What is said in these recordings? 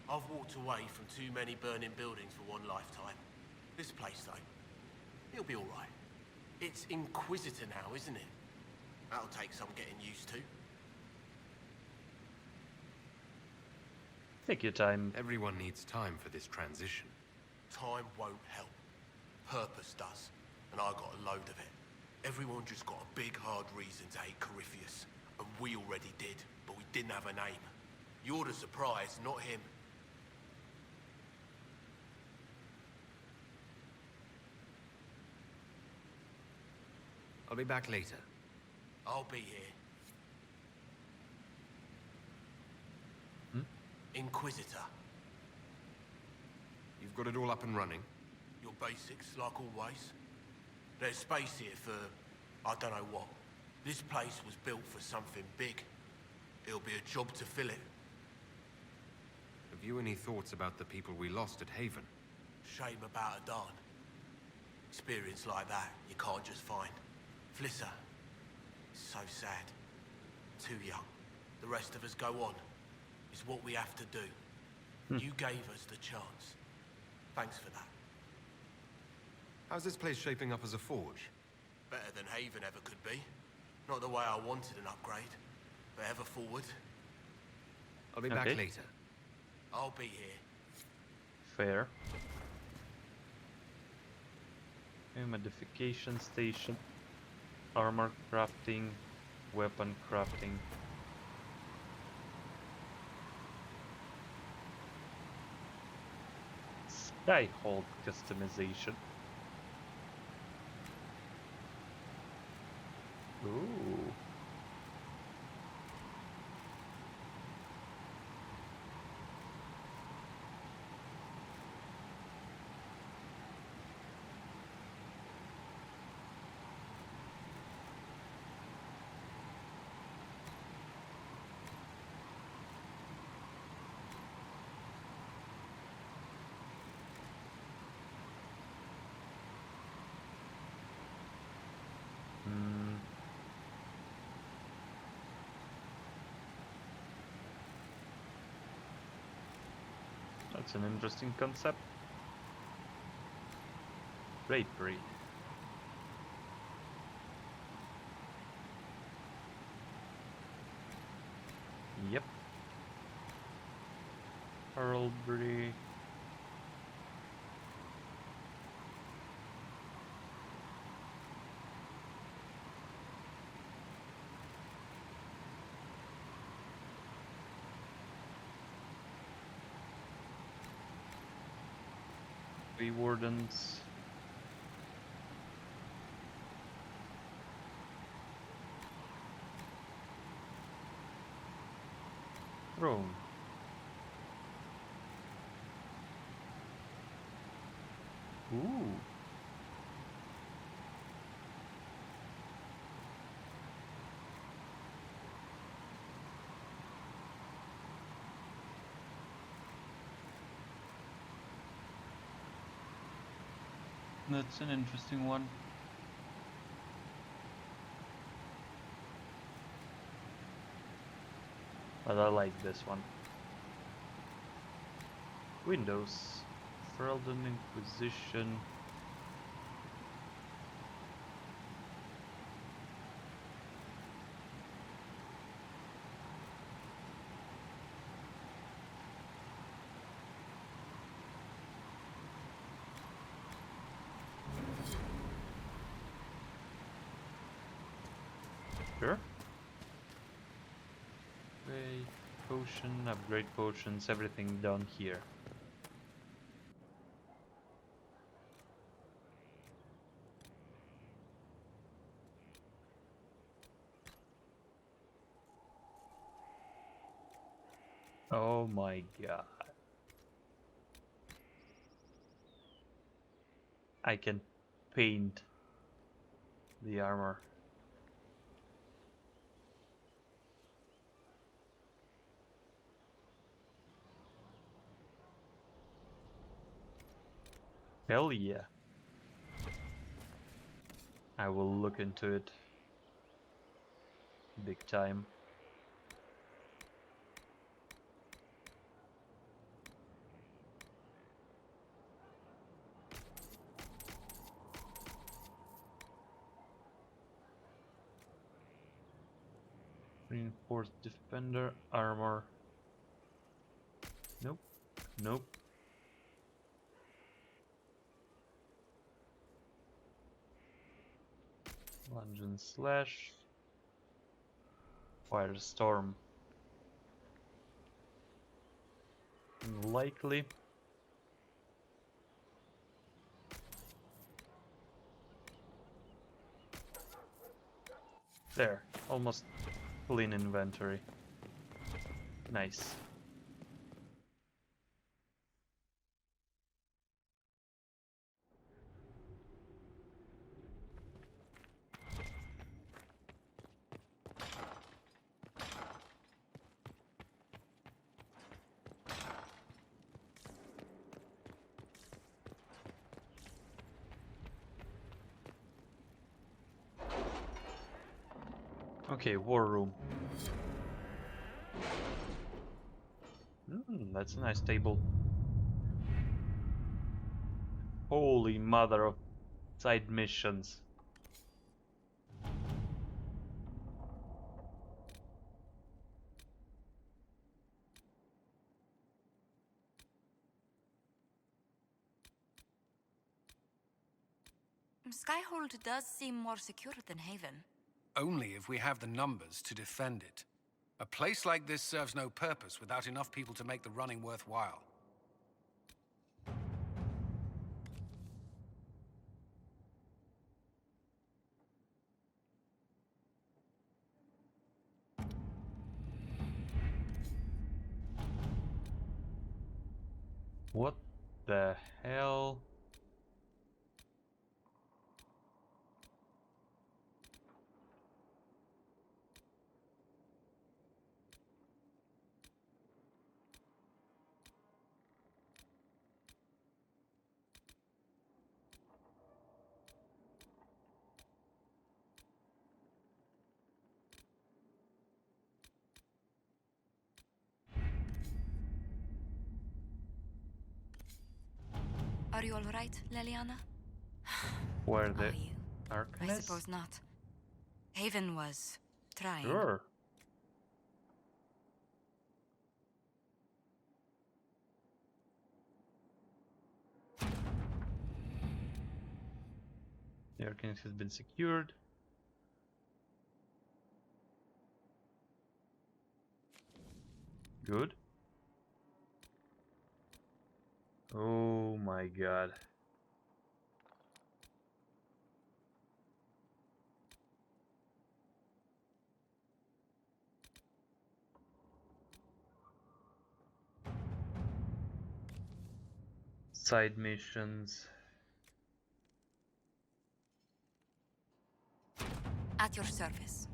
I've walked away from too many burning buildings for one lifetime. This place, though, it'll be all right. It's Inquisitor now, isn't it? That'll take some getting used to. Take your time. Everyone needs time for this transition. Time won't help. Purpose does. And I got a load of it. Everyone just got a big, hard reason to hate Corypheus. And we already did, but we didn't have a name. You're the surprise, not him. I'll be back later. I'll be here. Inquisitor. You've got it all up and running? Your basics, like always. There's space here for, I don't know what. This place was built for something big. It'll be a job to fill it. Have you any thoughts about the people we lost at Haven? Shame about Adan. Experience like that, you can't just find. Flisser. So sad. Too young. The rest of us go on. It's what we have to do. You gave us the chance. Thanks for that. How's this place shaping up as a forge? Better than Haven ever could be. Not the way I wanted an upgrade, but ever forward. I'll be back later. I'll be here. Fair. A modification station. Armor crafting. Weapon crafting. Skyhold customization. Ooh. That's an interesting concept. Great breed. Yep. Heraldry. Wardens. Throne. Ooh. That's an interesting one. But I like this one. Windows. Ferelden Inquisition. Sure. Potion, upgrade potions, everything down here. Oh my god. I can paint the armor. Hell yeah. I will look into it big time. Reinforced defender armor. Nope. Nope. Lunge and slash. Firestorm. Unlikely. There, almost clean inventory. Nice. Okay, war room. That's a nice table. Holy mother of side missions. Skyhold does seem more secure than Haven. Only if we have the numbers to defend it. A place like this serves no purpose without enough people to make the running worthwhile. What the hell? Are you all right, Leliana? Where the Are you? I darkness? suppose not. Haven was trying. Sure. The Arcanist has been secured. Good. Oh my god. Side missions. At your service.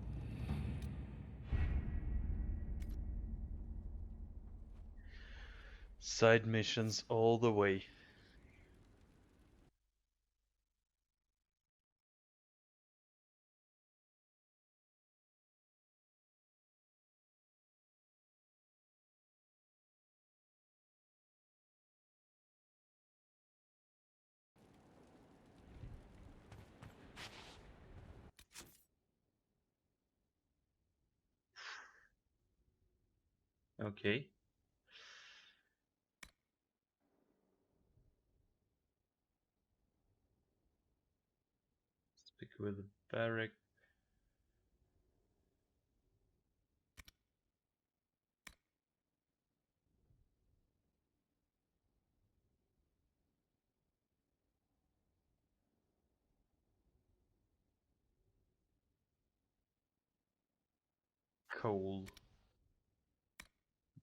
Side missions all the way. Okay. Speak with the barrack. Coal.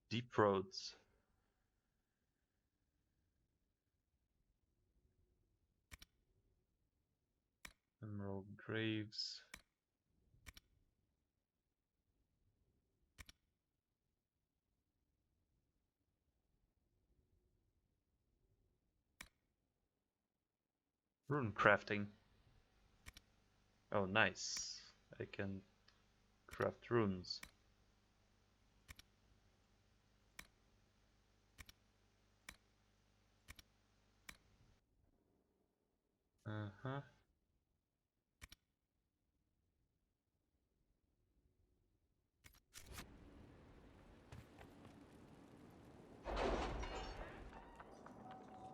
Deep roads. Emerald graves. Rune crafting. Oh, nice. I can craft runes. Uh-huh.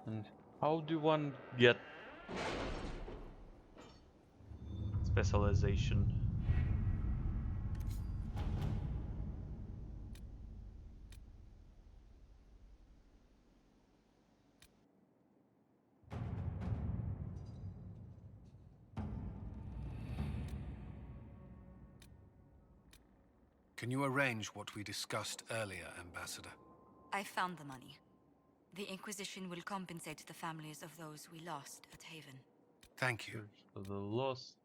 And how do one get specialization? Can you arrange what we discussed earlier, Ambassador? I found the money. The Inquisition will compensate the families of those we lost at Haven. Thank you. Search for the lost.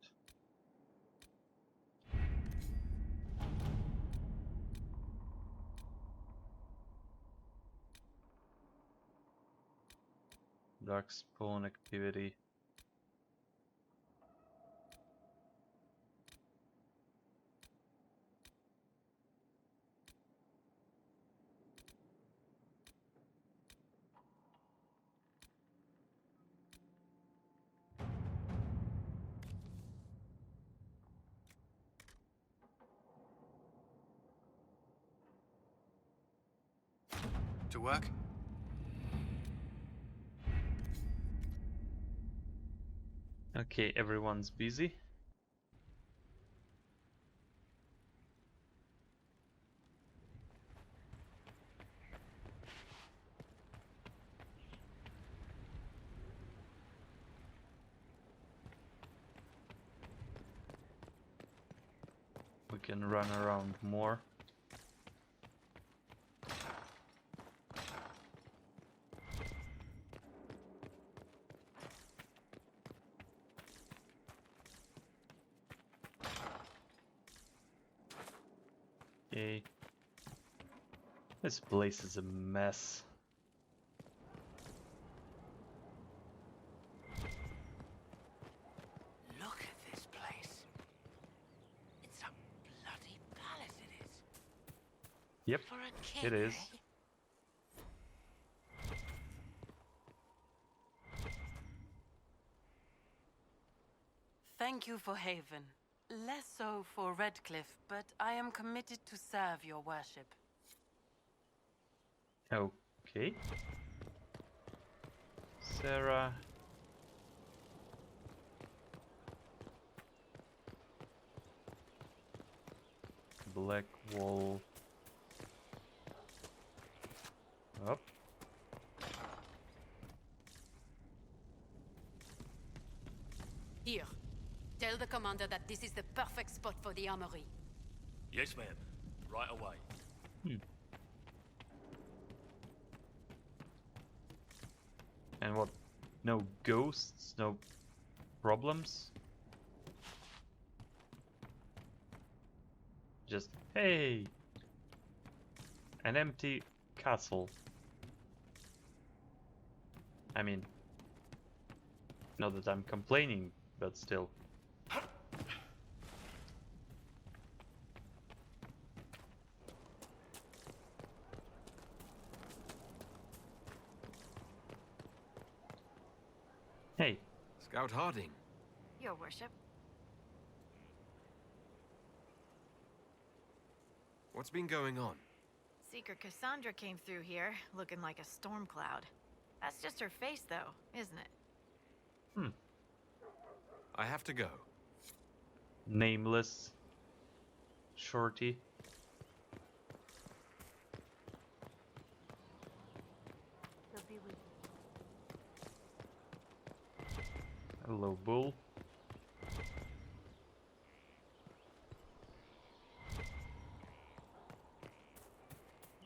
Dark spawn activity. To work? Okay, everyone's busy. We can run around more. Okay. This place is a mess. Look at this place. It's a bloody palace, it is. Yep, For a king, it is. eh? Thank you for Haven. Less so for Redcliffe, but I am committed to serve your worship. Okay. Sarah. Black wall. Up. Here. Tell the commander that this is the perfect spot for the armory. Yes, ma'am. Right away. And what? No ghosts? No problems? Just, hey! An empty castle. I mean, not that I'm complaining, but still. Hey. Scout Harding. Your worship. What's been going on? Seeker Cassandra came through here, looking like a storm cloud. That's just her face, though, isn't it? I have to go. Nameless. Shorty. Hello, Bull.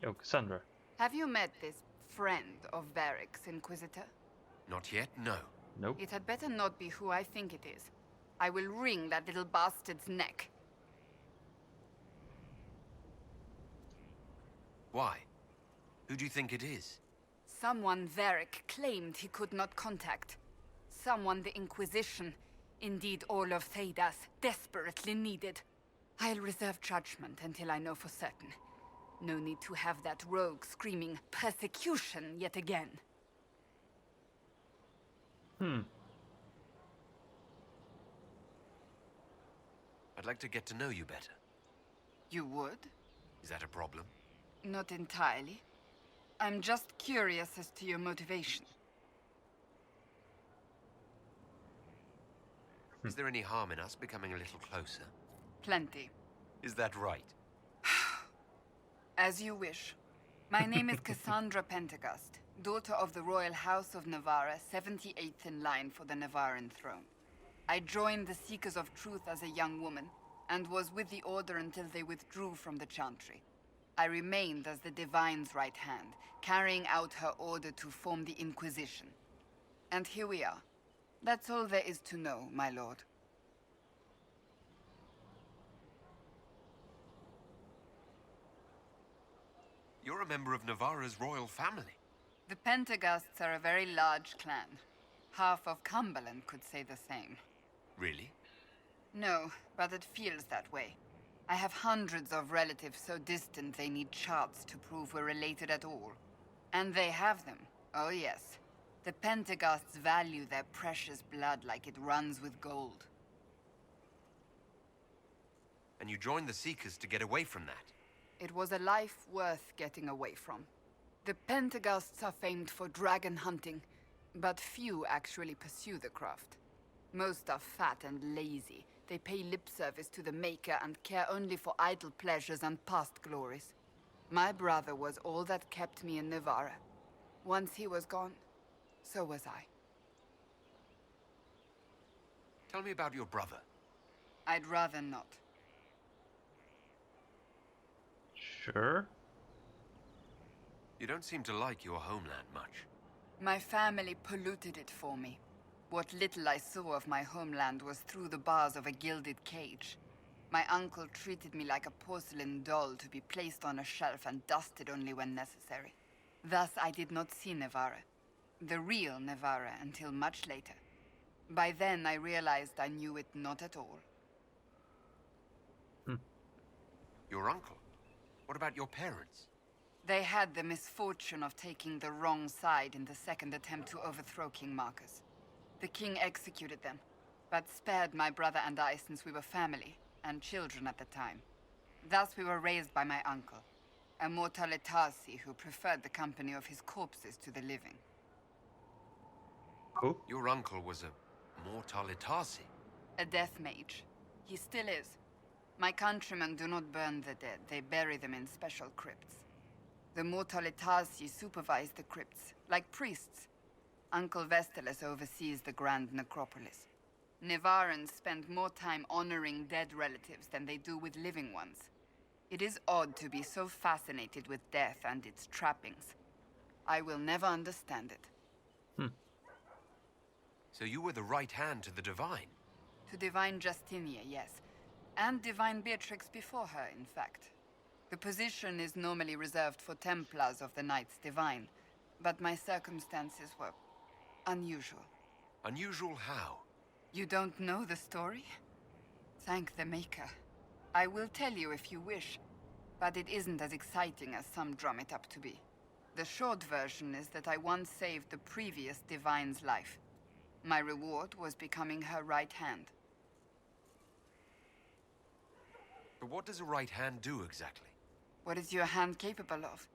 Yo, Cassandra. Have you met this friend of Varric's, Inquisitor? Not yet, no. Nope. It had better not be who I think it is. I will wring that little bastard's neck. Why? Who do you think it is? Someone Varric claimed he could not contact. Someone the Inquisition, indeed all of Thedas, desperately needed. I'll reserve judgment until I know for certain. No need to have that rogue screaming persecution yet again. I'd like to get to know you better. You would? Is that a problem? Not entirely. I'm just curious as to your motivation. Is there any harm in us becoming a little closer? Plenty. Is that right? As you wish. My name is Cassandra Pentagast, daughter of the Royal House of Navarra, 78th in line for the Navarran throne. I joined the Seekers of Truth as a young woman, and was with the Order until they withdrew from the Chantry. I remained as the Divine's right hand, carrying out her order to form the Inquisition. And here we are. That's all there is to know, my lord. You're a member of Navarra's royal family. The Pentagasts are a very large clan. Half of Cumberland could say the same. Really? No, but it feels that way. I have hundreds of relatives so distant they need charts to prove we're related at all. And they have them. Oh yes. The Pentagasts value their precious blood like it runs with gold. And you joined the Seekers to get away from that? It was a life worth getting away from. The Pentagasts are famed for dragon hunting, but few actually pursue the craft. Most are fat and lazy. They pay lip service to the Maker and care only for idle pleasures and past glories. My brother was all that kept me in Navarra. Once he was gone, so was I. Tell me about your brother. I'd rather not. Sure. You don't seem to like your homeland much. My family polluted it for me. What little I saw of my homeland was through the bars of a gilded cage. My uncle treated me like a porcelain doll to be placed on a shelf and dusted only when necessary. Thus I did not see Navarra. The real Navarra until much later. By then I realized I knew it not at all. Your uncle? What about your parents? They had the misfortune of taking the wrong side in the second attempt to overthrow King Marcus. The king executed them, but spared my brother and I since we were family, and children at the time. Thus we were raised by my uncle, a Mortalitasi who preferred the company of his corpses to the living. Cool. Your uncle was a Mortalitasi? A death mage. He still is. My countrymen do not burn the dead, they bury them in special crypts. The Mortalitasi supervise the crypts, like priests. Uncle Vestalis oversees the grand necropolis. Navarrans spend more time honoring dead relatives than they do with living ones. It is odd to be so fascinated with death and its trappings. I will never understand it. So you were the right hand to the Divine? To Divine Justinia, yes. And Divine Beatrix before her, in fact. The position is normally reserved for Templars of the Knights Divine, but my circumstances were unusual. Unusual how? You don't know the story? Thank the Maker. I will tell you if you wish, but it isn't as exciting as some drum it up to be. The short version is that I once saved the previous Divine's life. My reward was becoming her right hand. But what does a right hand do exactly? What is your hand capable of?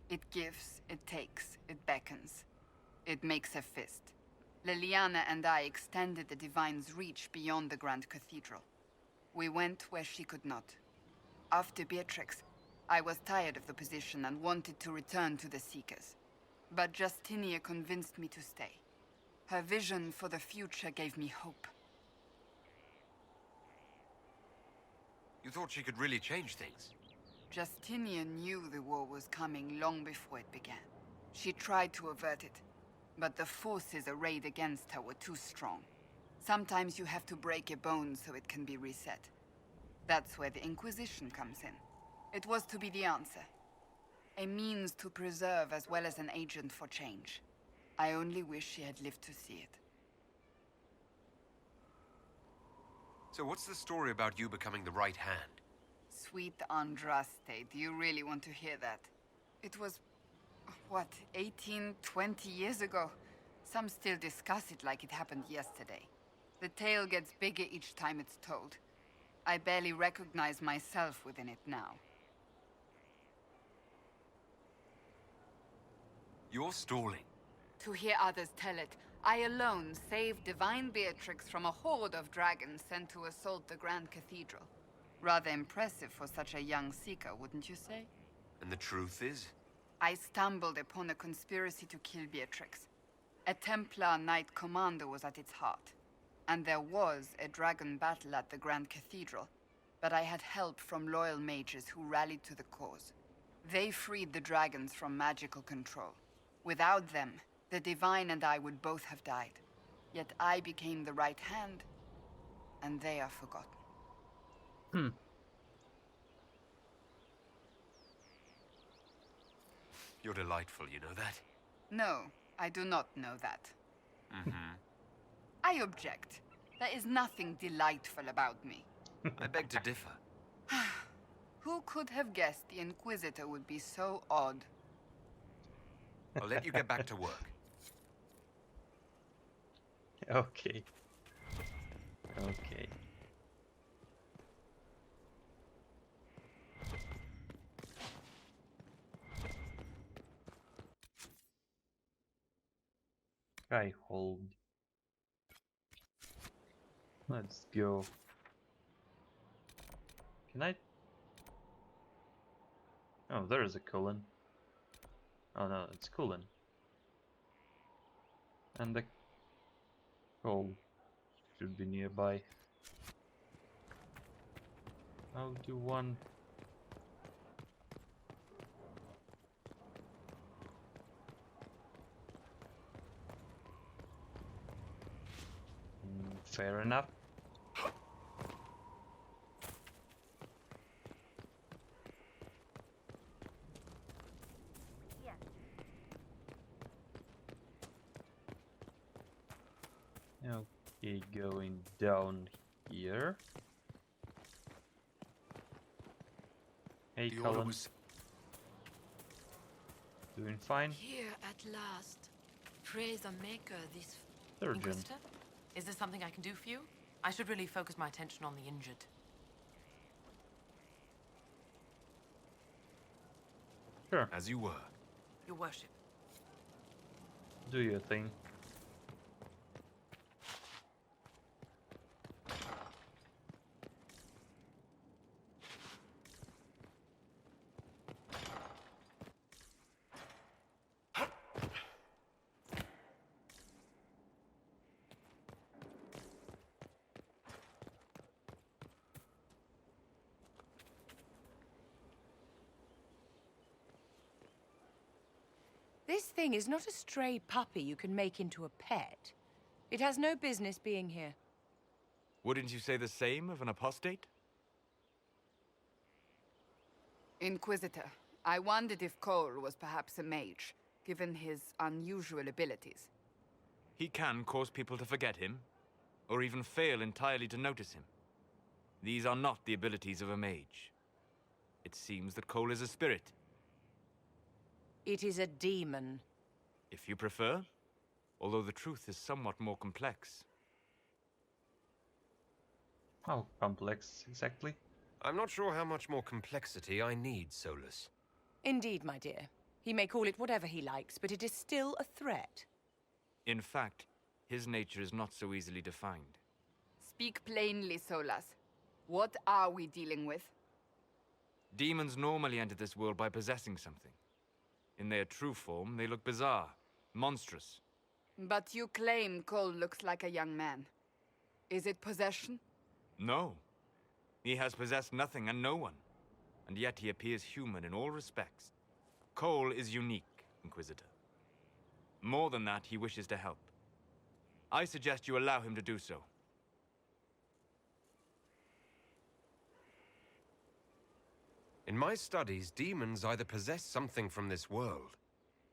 It gives, it takes, it beckons. It makes a fist. Liliana and I extended the Divine's reach beyond the Grand Cathedral. We went where she could not. After Beatrix, I was tired of the position and wanted to return to the Seekers. But Justinia convinced me to stay. Her vision for the future gave me hope. You thought she could really change things? Justinia knew the war was coming long before it began. She tried to avert it, but the forces arrayed against her were too strong. Sometimes you have to break a bone so it can be reset. That's where the Inquisition comes in. It was to be the answer. A means to preserve as well as an agent for change. I only wish she had lived to see it. So what's the story about you becoming the right hand? Sweet Andraste, do you really want to hear that? It was, what, 18, 20 years ago? Some still discuss it like it happened yesterday. The tale gets bigger each time it's told. I barely recognize myself within it now. You're stalling. To hear others tell it, I alone saved Divine Beatrix from a horde of dragons sent to assault the Grand Cathedral. Rather impressive for such a young seeker, wouldn't you say? And the truth is? I stumbled upon a conspiracy to kill Beatrix. A Templar Knight Commander was at its heart. And there was a dragon battle at the Grand Cathedral, but I had help from loyal mages who rallied to the cause. They freed the dragons from magical control. Without them, the Divine and I would both have died. Yet I became the right hand, and they are forgotten. You're delightful, you know that? No, I do not know that. I object. There is nothing delightful about me. I beg to differ. Who could have guessed the Inquisitor would be so odd? I'll let you get back to work. Okay. Okay. I hold. Let's go. Can I? Oh, there is a colon. Oh no, it's colon. And the coal should be nearby. How do one? Fair enough. Okay, going down here. Hey, The order Cullen. was... Doing fine? Here at last. Praise the Maker, this Surgeon. Inquisitor? Is there something I can do for you? I should really focus my attention on the injured. Sure, As you were. Your worship. do your thing. This thing is not a stray puppy you can make into a pet. It has no business being here. Wouldn't you say the same of an apostate? Inquisitor, I wondered if Cole was perhaps a mage, given his unusual abilities. He can cause people to forget him, or even fail entirely to notice him. These are not the abilities of a mage. It seems that Cole is a spirit. It is a demon. If you prefer, although the truth is somewhat more complex. How complex exactly? I'm not sure how much more complexity I need, Solus. Indeed, my dear. He may call it whatever he likes, but it is still a threat. In fact, his nature is not so easily defined. Speak plainly, Solas. What are we dealing with? Demons normally enter this world by possessing something. In their true form, they look bizarre, monstrous. But you claim Cole looks like a young man. Is it possession? No. He has possessed nothing and no one. And yet he appears human in all respects. Cole is unique, Inquisitor. More than that, he wishes to help. I suggest you allow him to do so. In my studies, demons either possess something from this world,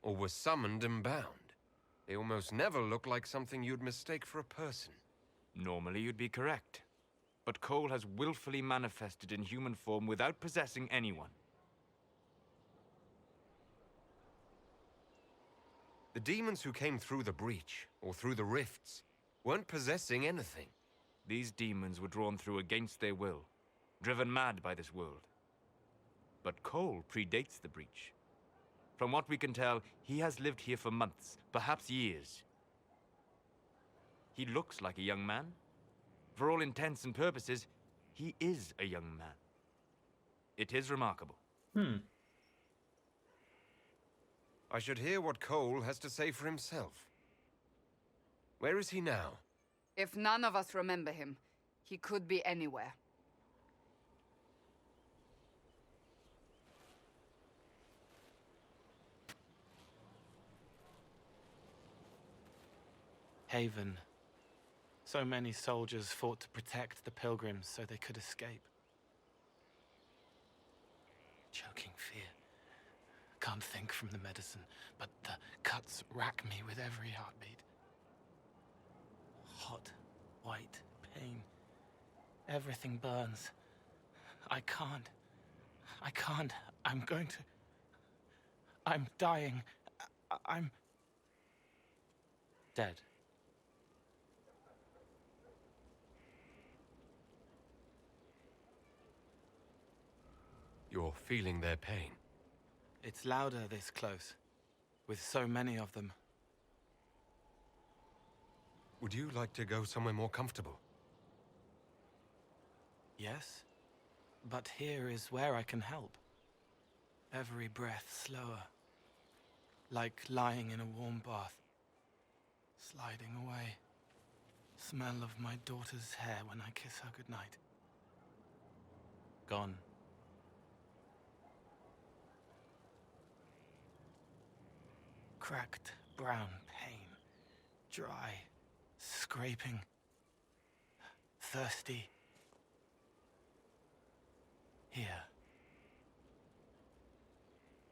or were summoned and bound. They almost never look like something you'd mistake for a person. Normally you'd be correct. But Cole has willfully manifested in human form without possessing anyone. The demons who came through the breach, or through the rifts, weren't possessing anything. These demons were drawn through against their will, driven mad by this world. But Cole predates the breach. From what we can tell, he has lived here for months, perhaps years. He looks like a young man. For all intents and purposes, he is a young man. It is remarkable. I should hear what Cole has to say for himself. Where is he now? If none of us remember him, he could be anywhere. Haven. So many soldiers fought to protect the pilgrims so they could escape. Choking fear. Can't think from the medicine, but the cuts rack me with every heartbeat. Hot, white pain. Everything burns. I can't. I'm going to... I'm dying. I'm... dead. You're feeling their pain. It's louder this close, with so many of them. Would you like to go somewhere more comfortable? Yes, but here is where I can help. Every breath slower, like lying in a warm bath, sliding away. Smell of my daughter's hair when I kiss her goodnight. Gone. Cracked brown pain, dry, scraping, thirsty. Here.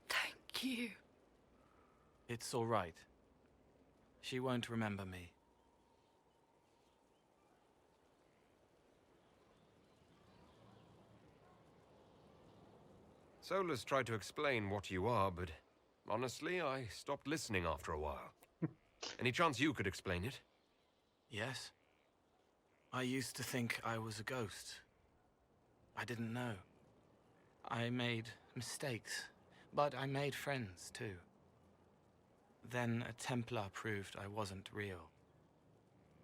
Thank you. It's all right. She won't remember me. Solus tried to explain what you are, but honestly, I stopped listening after a while. Any chance you could explain it? Yes? I used to think I was a ghost. I didn't know. I made mistakes, but I made friends too. Then a Templar proved I wasn't real.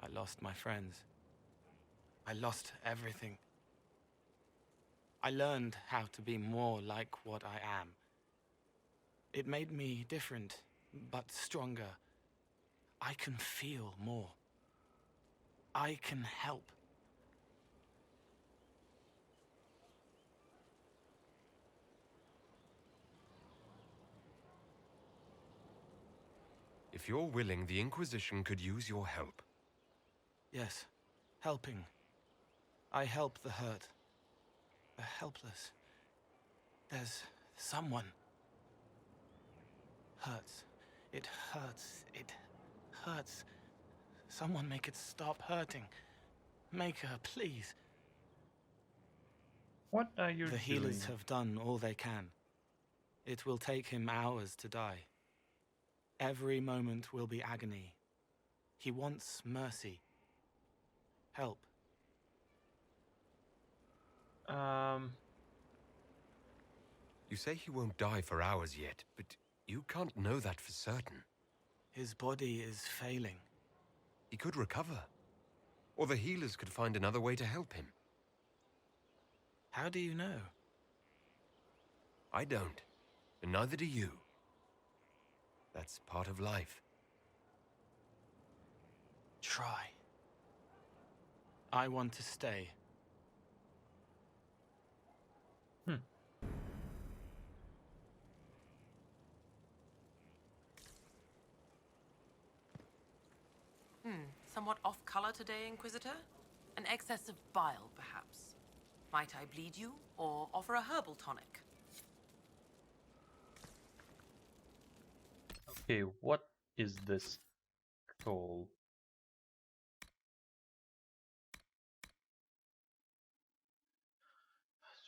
I lost my friends. I lost everything. I learned how to be more like what I am. It made me different, but stronger. I can feel more. I can help. If you're willing, the Inquisition could use your help. Yes, helping. I help the hurt. The helpless. There's someone. Hurts. It hurts. It hurts. Someone make it stop hurting. Make her, please. What are you doing? The healers have done all they can. It will take him hours to die. Every moment will be agony. He wants mercy. Help. You say he won't die for hours yet, but you can't know that for certain. His body is failing. He could recover. Or the healers could find another way to help him. How do you know? I don't. And neither do you. That's part of life. Try. I want to stay. Somewhat off color today, Inquisitor? An excess of bile, perhaps. Might I bleed you, or offer a herbal tonic? Okay, what is this called?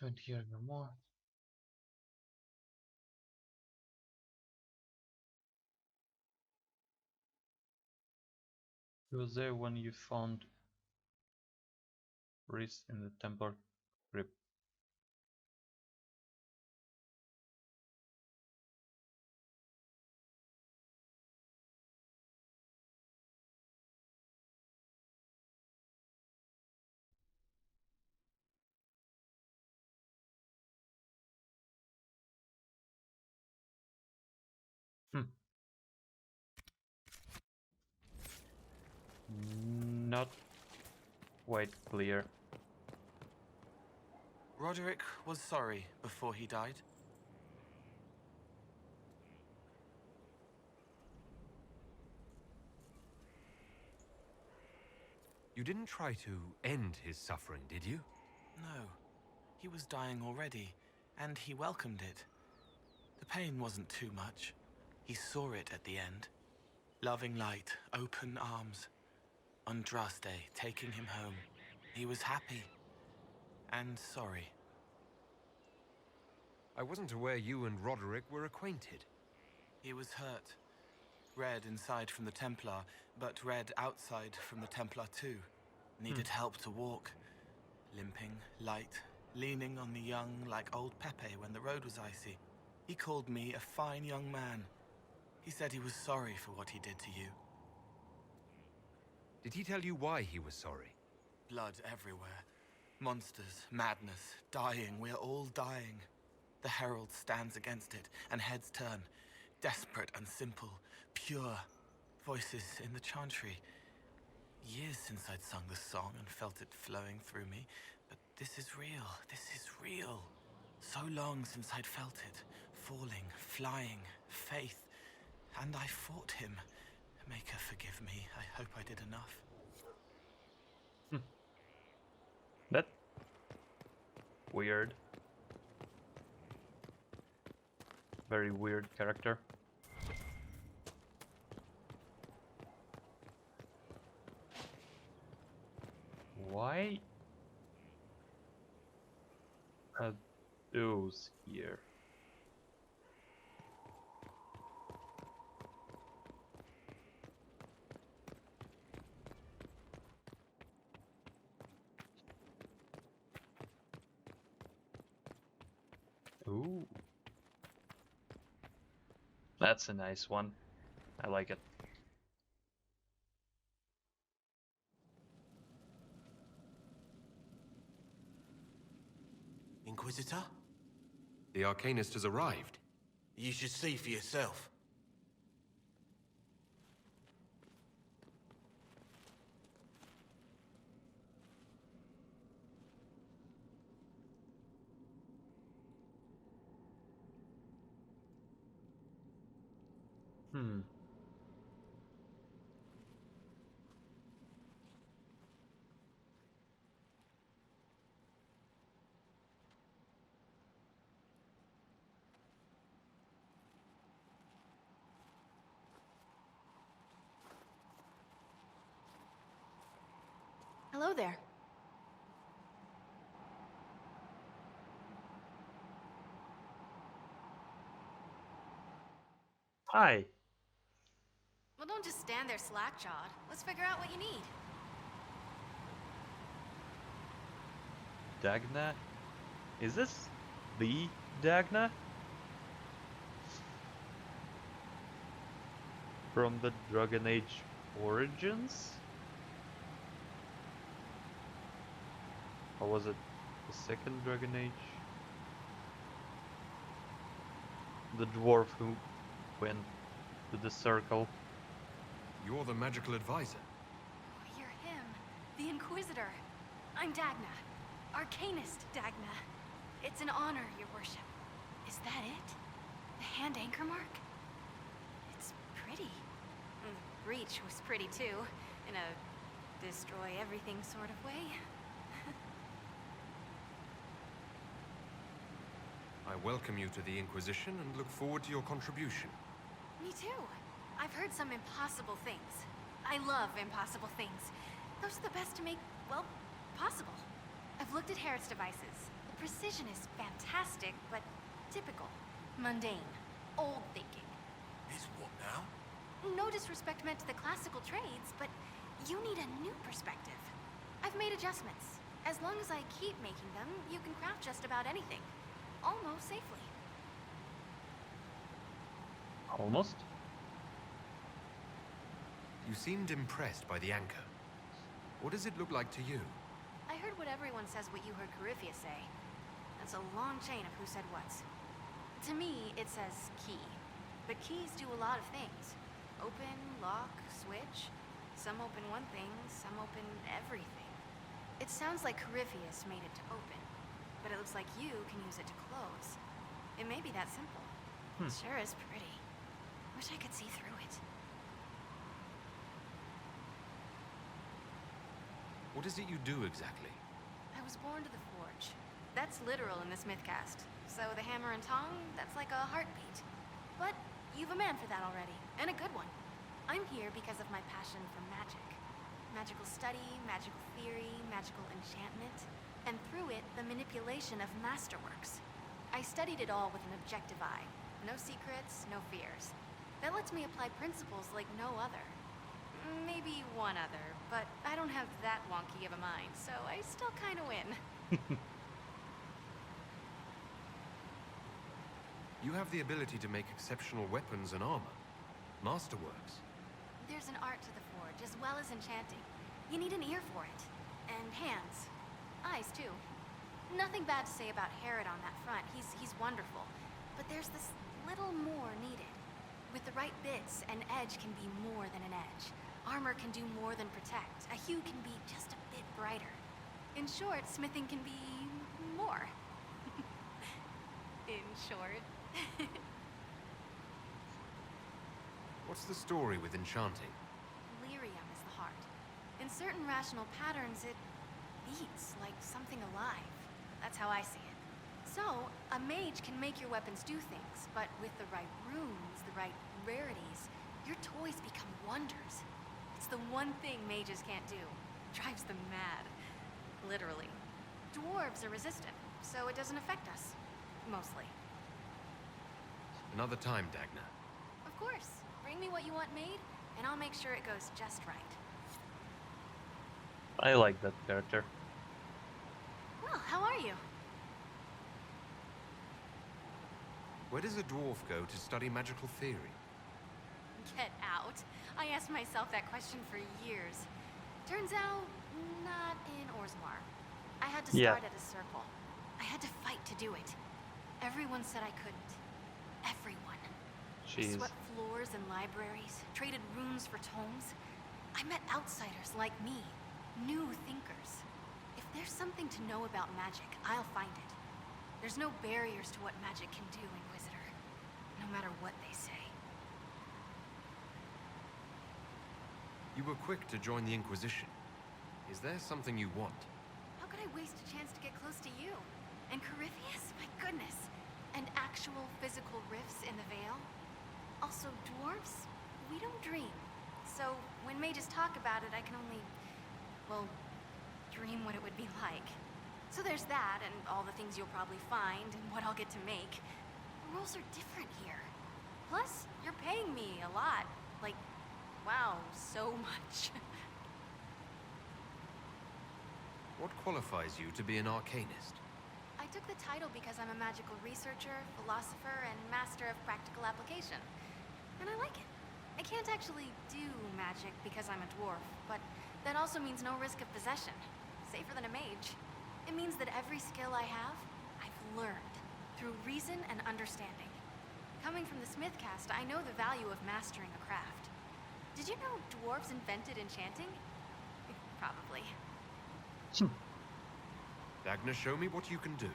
Don't hear no more. He was there when you found Reese in the temple crypt. Not quite clear. Roderick was sorry before he died. You didn't try to end his suffering, did you? No. He was dying already, and he welcomed it. The pain wasn't too much. He saw it at the end. Loving light, open arms. Andraste taking him home. He was happy. And sorry. I wasn't aware you and Roderick were acquainted. He was hurt. Red inside from the Templar, but red outside from the Templar too. Needed help to walk. Limping, light, leaning on the young like old Pepe when the road was icy. He called me a fine young man. He said he was sorry for what he did to you. Did he tell you why he was sorry? Blood everywhere. Monsters, madness, dying. We're all dying. The Herald stands against it, and heads turn. Desperate and simple. Pure. Voices in the chantry. Years since I'd sung the song and felt it flowing through me. But this is real. This is real. So long since I'd felt it. Falling, flying, faith. And I fought him. Make her forgive me. I hope I did enough. That weird. Very weird character. Why are those here? Ooh. That's a nice one. I like it. Inquisitor? The Arcanist has arrived. You should see for yourself. Hello there. Hi. Well, don't just stand there slack-jawed. Let's figure out what you need. Dagna? Is this the Dagna? From the Dragon Age Origins? Or was it the second Dragon Age? The dwarf who went to the circle. You're the magical advisor. Oh, you're him. The Inquisitor. I'm Dagna. Arcanist Dagna. It's an honor, your worship. Is that it? The hand anchor mark? It's pretty. And the breach was pretty too, in a destroy everything sort of way. I welcome you to the Inquisition and look forward to your contribution. Me too. I've heard some impossible things. I love impossible things. Those are the best to make, well, possible. I've looked at Harrod's devices. The precision is fantastic, but typical. Mundane. Old thinking. Is what now? No disrespect meant to the classical trades, but you need a new perspective. I've made adjustments. As long as I keep making them, you can craft just about anything. Almost safely. Almost? You seemed impressed by the anchor. What does it look like to you? I heard what everyone says what you heard Coryphia say. That's a long chain of who said what. To me, it says key. but keys do a lot of things. Open, lock, switch. Some open one thing, some open everything. It sounds like Corypheus made it to open, but it looks like you can use it to close. It may be that simple. It sure is pretty. Wish I could see through it. What is it you do exactly? I was born to the forge. That's literal in the Smithcast. So the hammer and tong, that's like a heartbeat. But you've a man for that already, and a good one. I'm here because of my passion for magic. Magical study, magical theory, magical enchantment, and through it, the manipulation of masterworks. I studied it all with an objective eye. No secrets, no fears. That lets me apply principles like no other. Maybe one other, but I don't have that wonky of a mind, so I still kinda win. You have the ability to make exceptional weapons and armor. Masterworks. There's an art to the forge, as well as enchanting. You need an ear for it. And hands. Eyes, too. Nothing bad to say about Herod on that front. He's wonderful. But there's this little more needed. With the right bits, an edge can be more than an edge. Armor can do more than protect. A hue can be just a bit brighter. In short, smithing can be more. In short. What's the story with enchanting? Lyrium is the heart. In certain rational patterns, it beats like something alive. That's how I see it. So, a mage can make your weapons do things, but with the right runes, the right rarities, your toys become wonders. It's the one thing mages can't do. Drives them mad. Literally. Dwarves are resistant, so it doesn't affect us. Mostly. Another time, Dagna. Of course. Bring me what you want made, and I'll make sure it goes just right. I like that character. Well, how are you? Where does a dwarf go to study magical theory? Get out. I asked myself that question for years. Turns out, not in Orzammar. I had to start at a circle. I had to fight to do it. Everyone said I couldn't. Everyone. I swept floors in libraries, traded runes for tomes. I met outsiders like me, new thinkers. If there's something to know about magic, I'll find it. There's no barriers to what magic can do, Inquisitor, no matter what they say. You were quick to join the Inquisition. Is there something you want? How could I waste a chance to get close to you? And Corypheus? My goodness. And actual physical rifts in the Veil? Also, dwarves? We don't dream. So, when mages talk about it, I can only, well, dream what it would be like. So there's that, and all the things you'll probably find, and what I'll get to make. The rules are different here. Plus, you're paying me a lot. Like, wow, so much. What qualifies you to be an arcanist? I took the title because I'm a magical researcher, philosopher, and master of practical application. And I like it. I can't actually do magic because I'm a dwarf, but that also means no risk of possession. Safer than a mage. It means that every skill I have, I've learned through reason and understanding. Coming from the Smithcast, I know the value of mastering a craft. Did you know dwarves invented enchanting? Probably. Dagna, show me what you can do.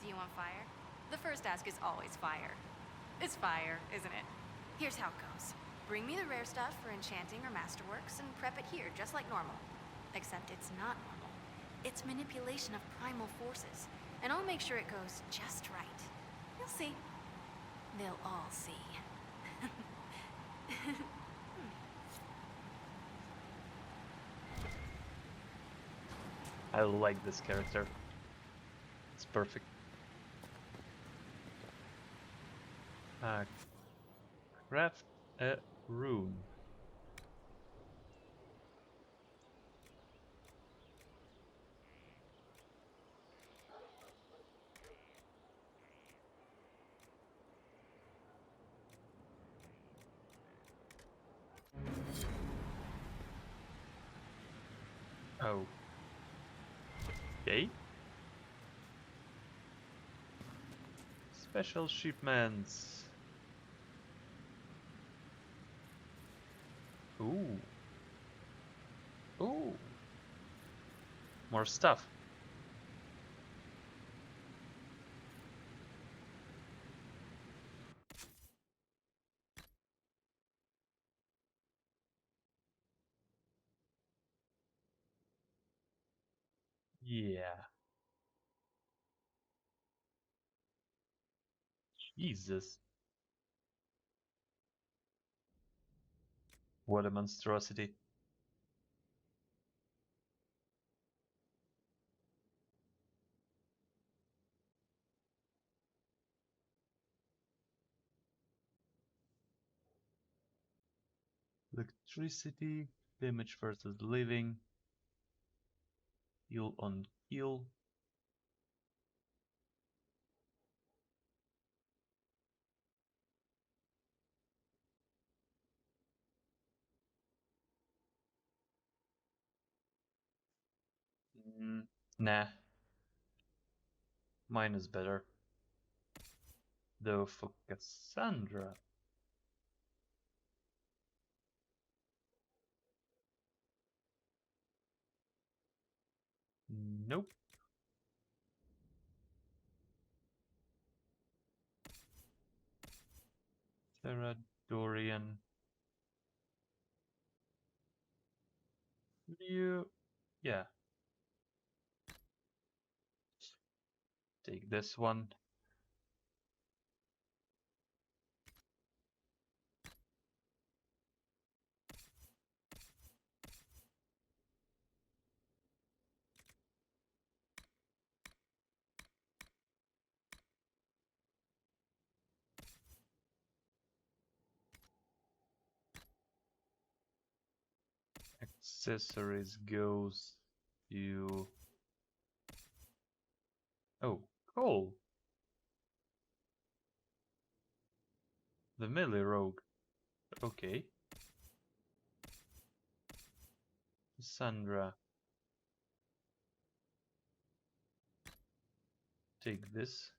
Do you want fire? The first ask is always fire. It's fire, isn't it? Here's how it goes. Bring me the rare stuff for enchanting or masterworks and prep it here, just like normal. Except it's not normal. It's manipulation of primal forces, and I'll make sure it goes just right. You'll see. They'll all see. I like this character. It's perfect. Craft a rune. Oh. Okay. Special shipments. Ooh. Ooh. More stuff. Yeah. Jesus. What a monstrosity. Electricity, damage versus living, heal on heal. Nah, mine is better. Though for Cassandra. Nope. Sarah, Dorian. You. Yeah. Take this one. Accessories goes to... Oh, Cole. The melee rogue. Okay. Sandra. Take this.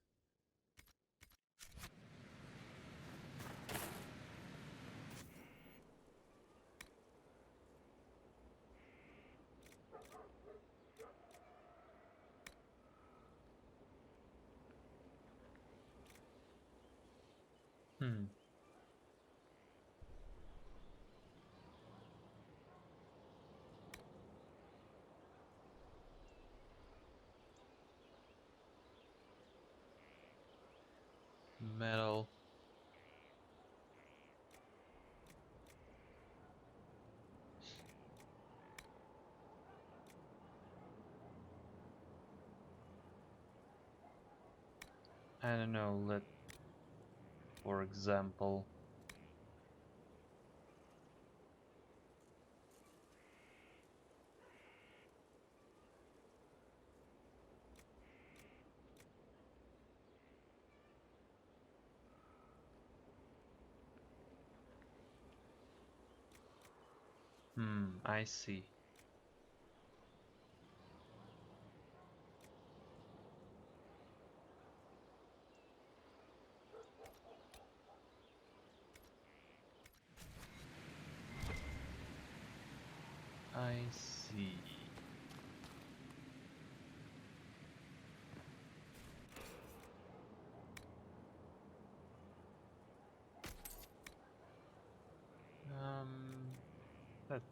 Hmm. Metal. I don't know, for example, I see. I see. Let's...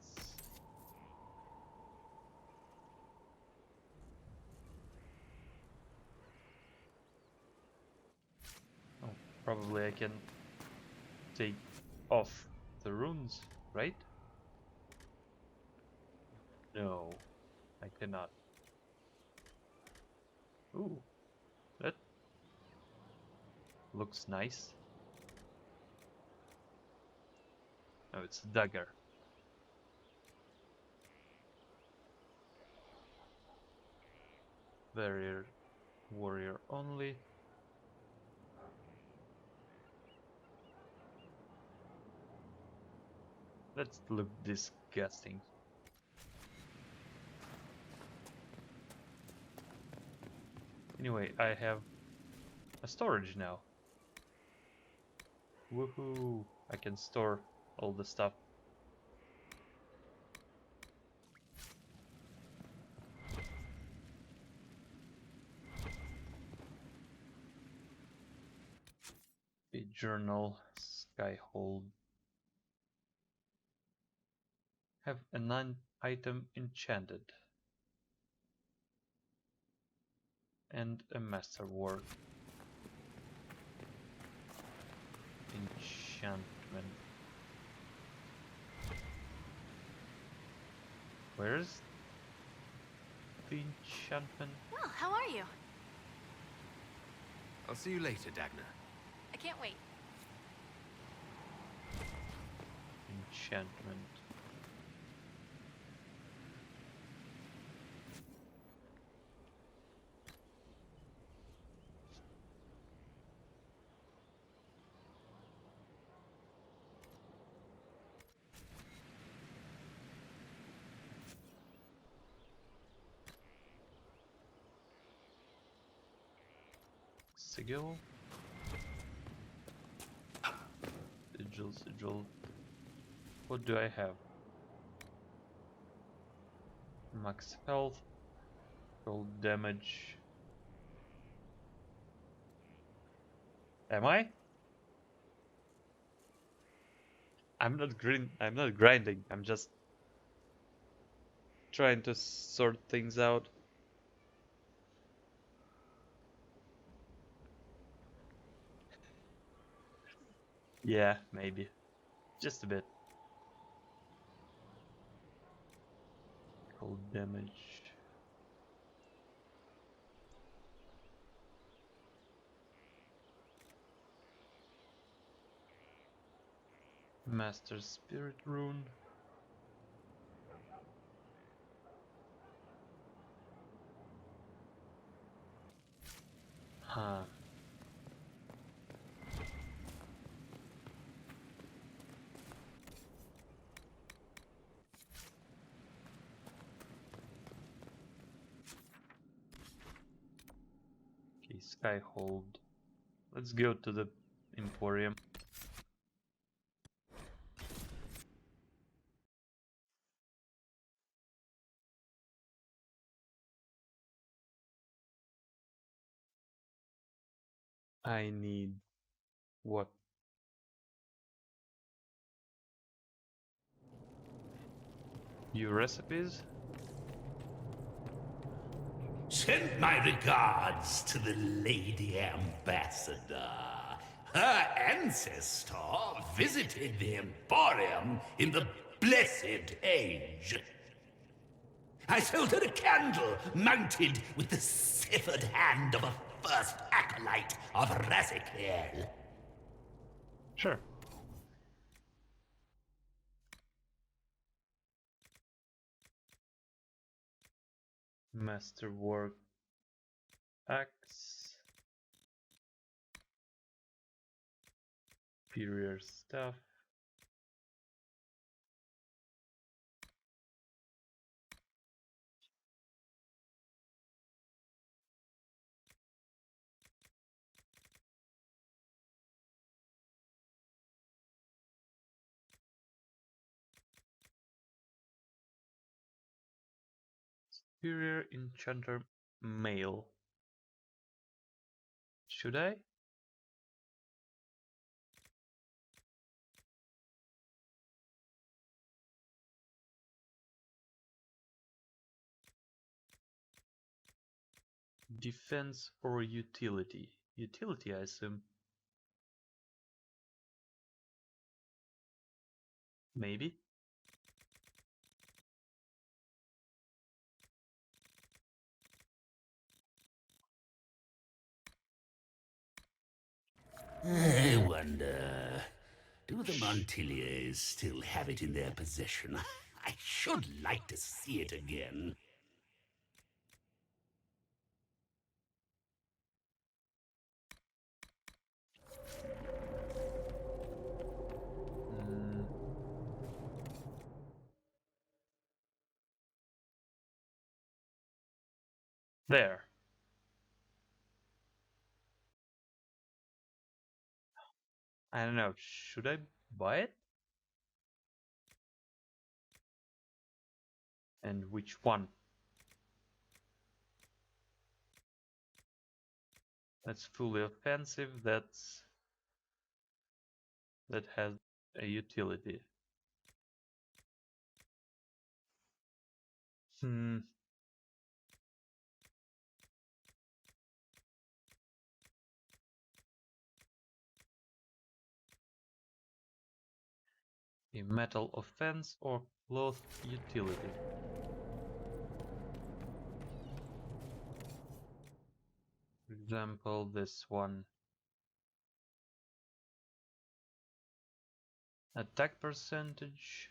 Oh, probably I can take off the runes, right? No, I cannot. Ooh, that looks nice. Oh, it's a dagger. Barrier warrior only. That look disgusting. Anyway, I have a storage now. Woohoo! I can store all the stuff. Journal, Skyhold. Have a 9-item enchanted. And a masterwork. Enchantment. Where's the enchantment? Well, how are you? I'll see you later, Dagna. I can't wait. Enchantment. Sigil. Sigil. What do I have? Max health, cold damage. Am I? I'm not grinding. I'm just trying to sort things out. Yeah, maybe. Just a bit. Cold damage. Master Spirit Rune. Huh. Okay, Skyhold. Let's go to the Emporium. I need what? New recipes? Send my regards to the Lady Ambassador. Her ancestor visited the Emporium in the Blessed Age. I sold her a candle mounted with the severed hand of a first acolyte of Razikel. Sure. Masterwork axe. Superior stuff. Superior Enchanter Male. Should I? Defense or utility? Utility, I assume. Maybe. I wonder, do the Montiliers still have it in their possession? I should like to see it again. There. I don't know. Should I buy it? And which one? That's fully offensive. That's that has a utility. Hmm. A metal offense or cloth utility. For example, this one. Attack percentage.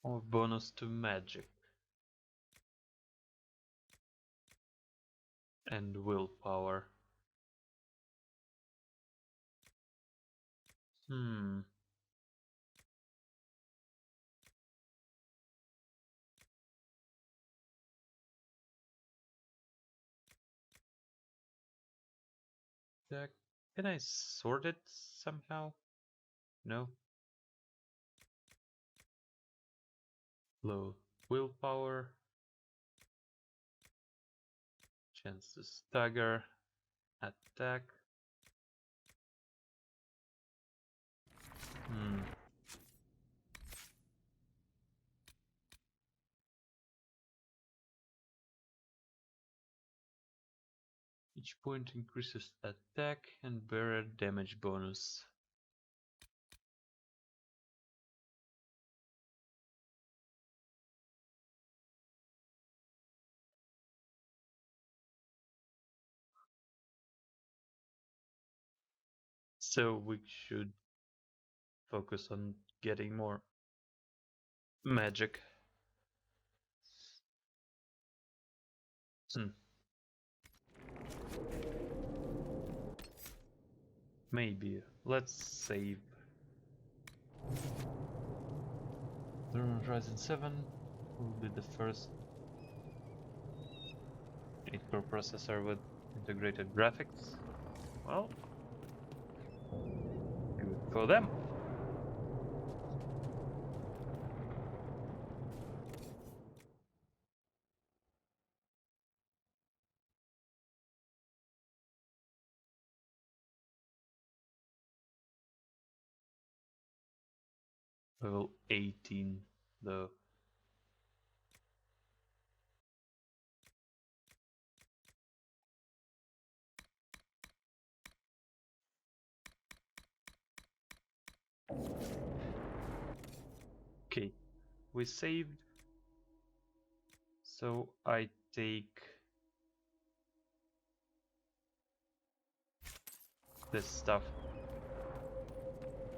Or bonus to magic. And willpower. Hmm. Can I sort it somehow? No. Low willpower. Chance to stagger. Attack. Hmm. Each point increases attack and bearer damage bonus. So we should focus on getting more magic. Maybe. Let's save. Ryzen 7 will be the first 8-core processor with integrated graphics. Well, good for them. Level 18 though. Okay, we saved. So I take this stuff.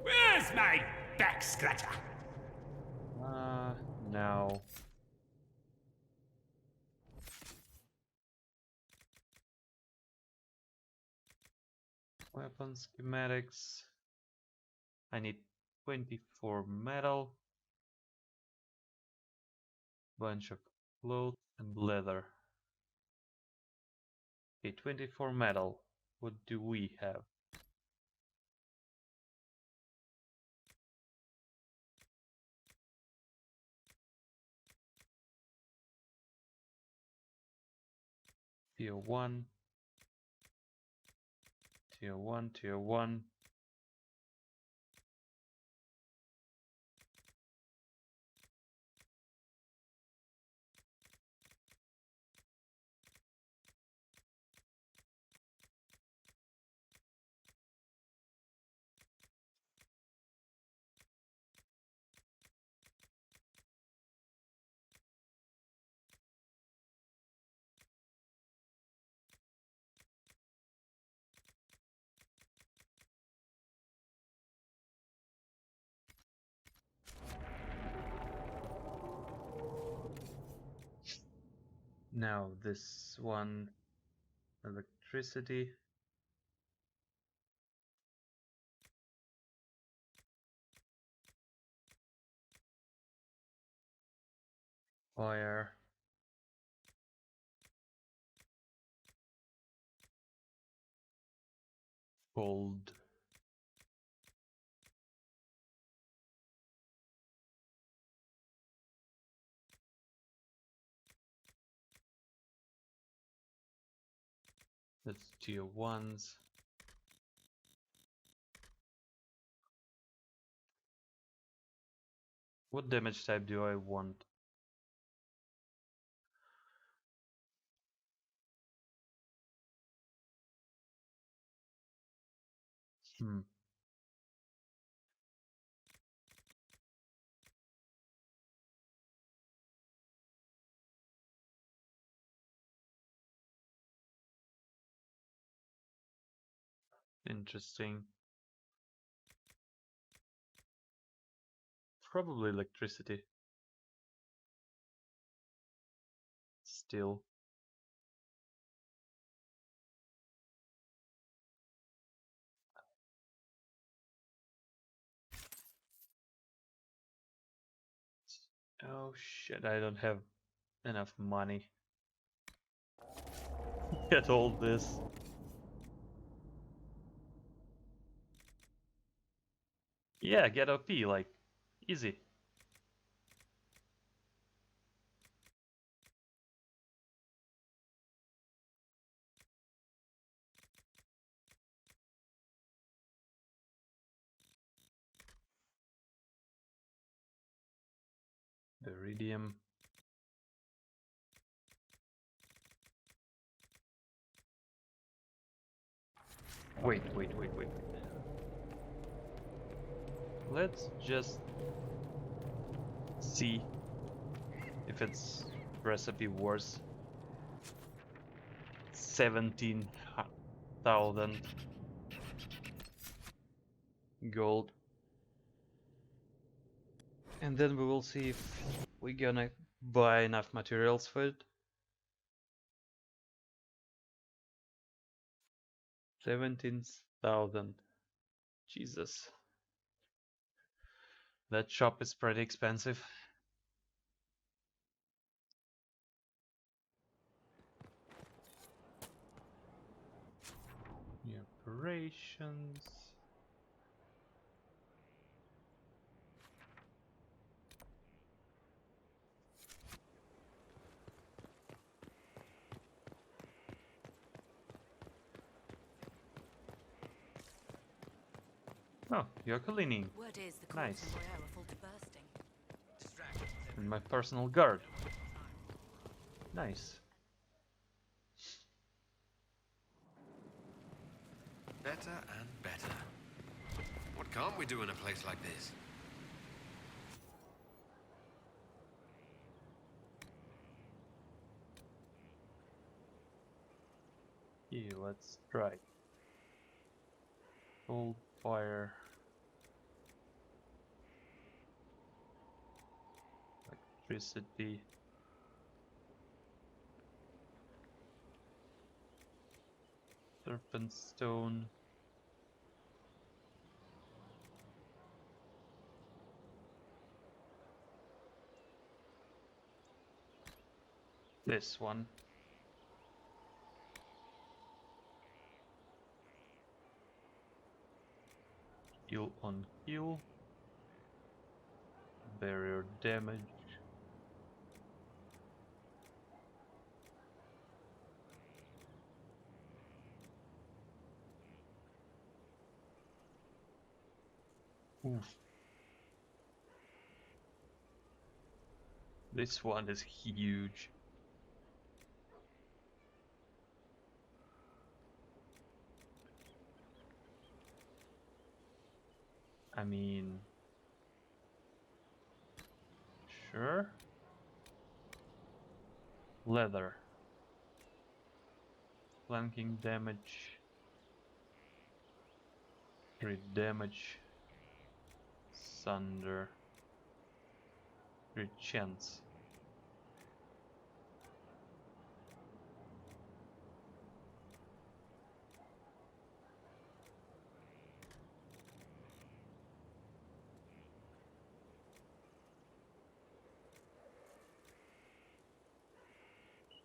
Where's my back scratcher? Now. Weapon schematics. I need 24 metal, bunch of cloth and leather. Okay, 24 metal. What do we have? Tier 1. Tier 1, Tier 1. Now this one, electricity. Fire. Cold. That's tier 1s. What damage type do I want? Hmm. Interesting. Probably electricity. Still. Oh shit, I don't have enough money. Get all this. Yeah, get OP, like, easy. Viridium. Wait. Let's just see if it's recipe worse. 17,000 gold. And then we will see if we're gonna buy enough materials for it. 17,000. Jesus. That shop is pretty expensive. The operations. Oh, you're cleaning. Word is the Nice. courts in Royale are full to bursting. And my personal guard. Nice. Better and better. What can't we do in a place like this? Yeah, let's try. Cold fire. Electricity. Serpent stone. This one. Heal on heal. Barrier damage. Oof. This one is huge. I mean, sure. Leather. Flanking damage. Crit damage. Sunder. Crit chance.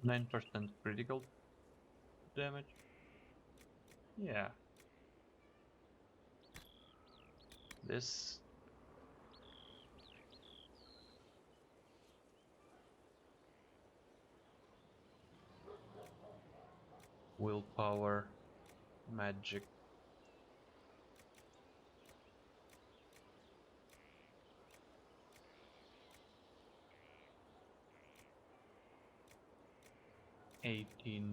%9 critical damage. Yeah. This. Willpower, magic.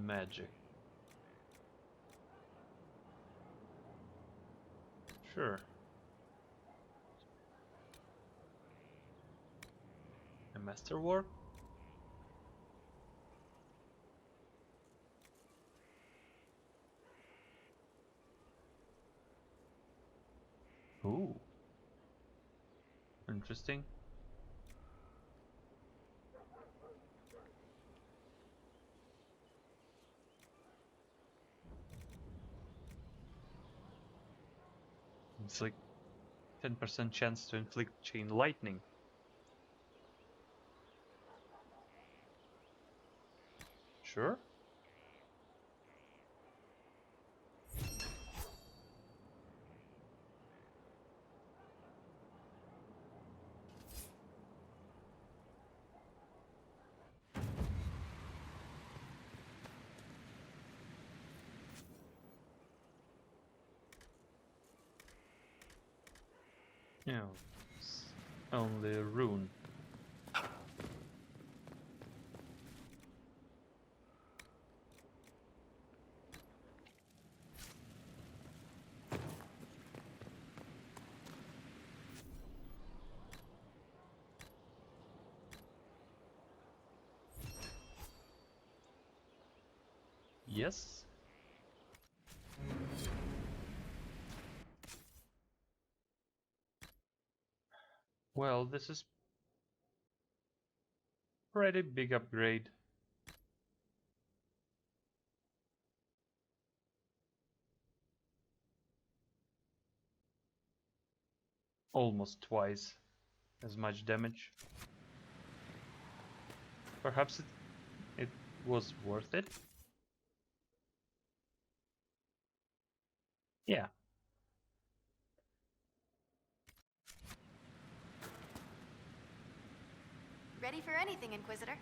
Magic. Sure. A masterwork? Ooh. Interesting. It's like 10% chance to inflict chain lightning. Sure. No, it's only a rune. Yes. Well, this is pretty big upgrade. Almost twice as much damage. Perhaps it was worth it? Yeah. Ready for anything, Inquisitor?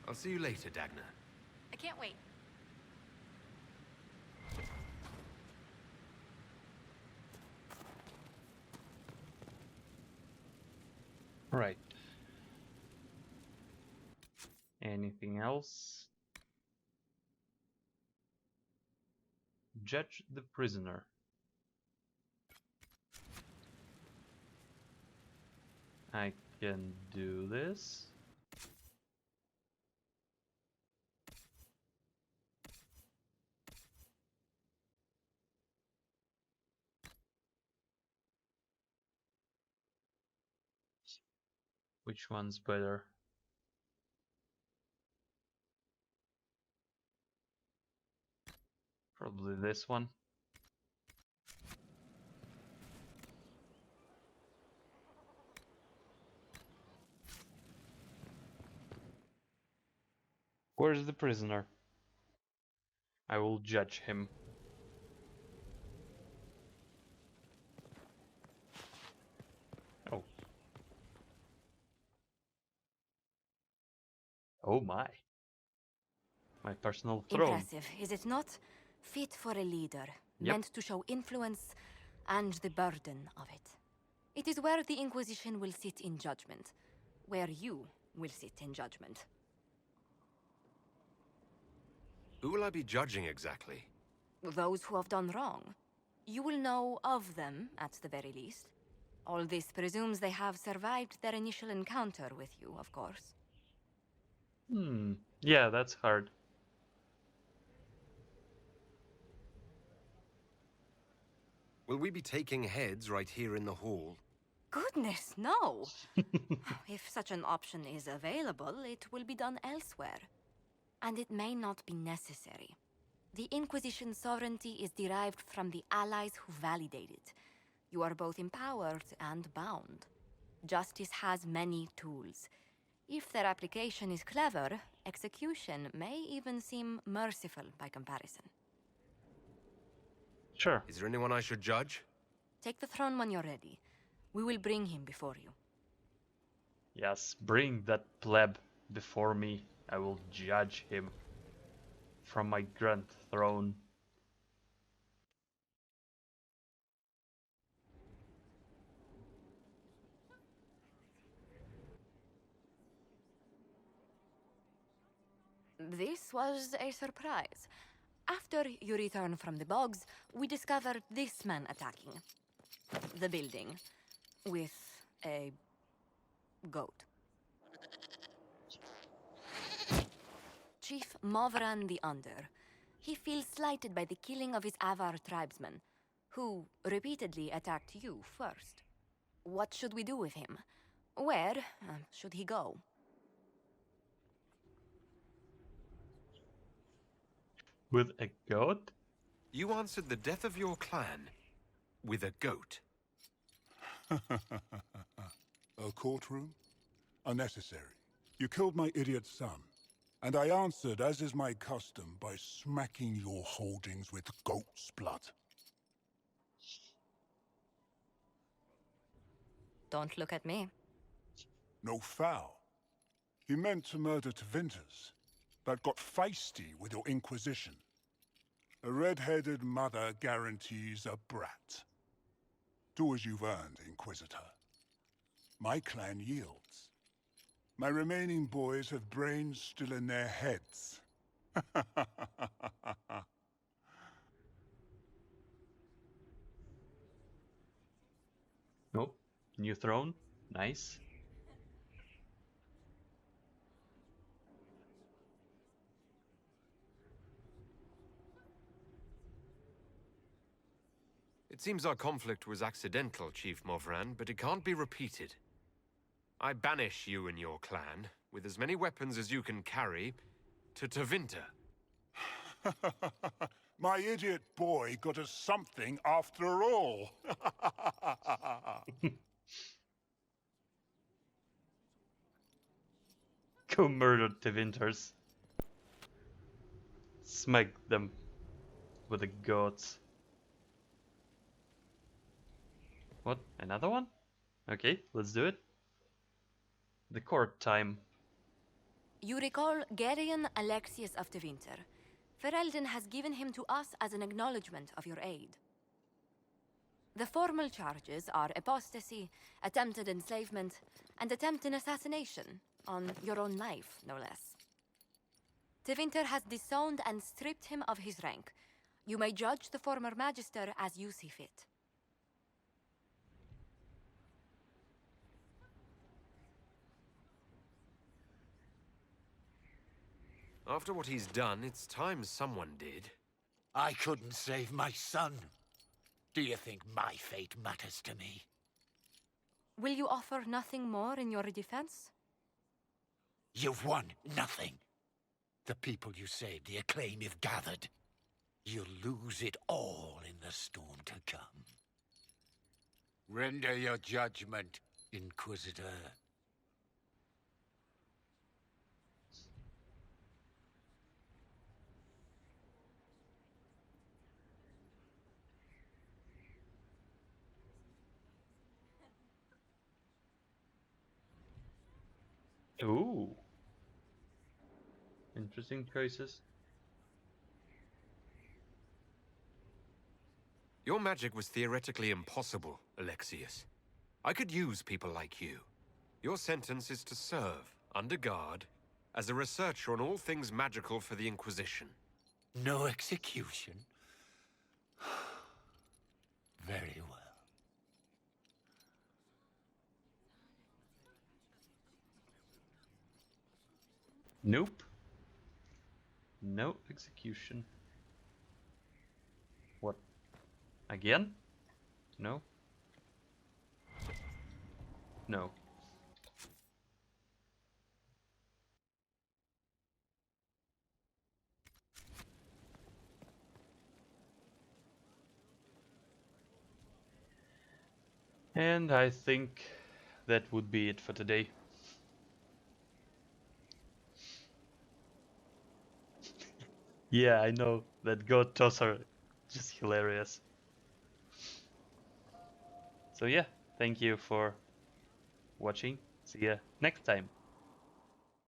I'll see you later, Dagna. I can't wait. Right. Anything else? Judge the prisoner. I can do this. Which one's better? Probably this one. Where's the prisoner? I will judge him. Oh. Oh my. My personal throne. Impressive, is it not? Fit for a leader, Yep. meant to show influence and the burden of it. It is where the Inquisition will sit in judgment, where you will sit in judgment. Who will I be judging exactly? Those who have done wrong. You will know of them, at the very least. All this presumes they have survived their initial encounter with you, of course. Yeah, that's hard. Will we be taking heads right here in the hall? Goodness, no! If such an option is available, it will be done elsewhere. And it may not be necessary. The Inquisition's sovereignty is derived from the allies who validate it. You are both empowered and bound. Justice has many tools. If their application is clever, execution may even seem merciful by comparison. Sure. Is there anyone I should judge? Take the throne when you're ready. We will bring him before you. Yes, bring that pleb before me. I will judge him. from my grand throne. This was a surprise. After you return from the bogs, we discovered this man attacking the building with a goat. Chief Movran the Under. He feels slighted by the killing of his Avar tribesmen, who repeatedly attacked you first. What should we do with him? Where should he go? With a goat? You answered the death of your clan with a goat. A courtroom? Unnecessary. You killed my idiot son, and I answered, as is my custom, by smacking your holdings with goat's blood. Don't look at me. No foul. You meant to murder Tevinters, but got feisty with your Inquisition. A red-headed mother guarantees a brat. Do as you've earned, Inquisitor. My clan yields. My remaining boys have brains still in their heads. Nope. New throne. Nice. It seems our conflict was accidental, Chief Movran, but it can't be repeated. I banish you and your clan, with as many weapons as you can carry, to Tevinter. My idiot boy got us something after all. Go murder the Winters. Smack them with the goats. What? Another one? Okay, let's do it. The court time. You recall Gerion Alexius of Tevinter. Ferelden has given him to us as an acknowledgement of your aid. The formal charges are apostasy, attempted enslavement, and attempted assassination on your own life, no less. Tevinter has disowned and stripped him of his rank. You may judge the former magister as you see fit. After what he's done, it's time someone did. I couldn't save my son. Do you think my fate matters to me? Will you offer nothing more in your defense? You've won nothing. The people you saved, the acclaim you've gathered. You'll lose it all in the storm to come. Render your judgment, Inquisitor. Ooh. Interesting choices. Your magic was theoretically impossible, Alexius. I could use people like you. Your sentence is to serve, under guard, as a researcher on all things magical for the Inquisition. No execution? Very well. Nope. No execution. What? Again? No? No. And I think that would be it for today. Yeah, I know that goat toss are just hilarious. So yeah, thank you for watching. See ya next time.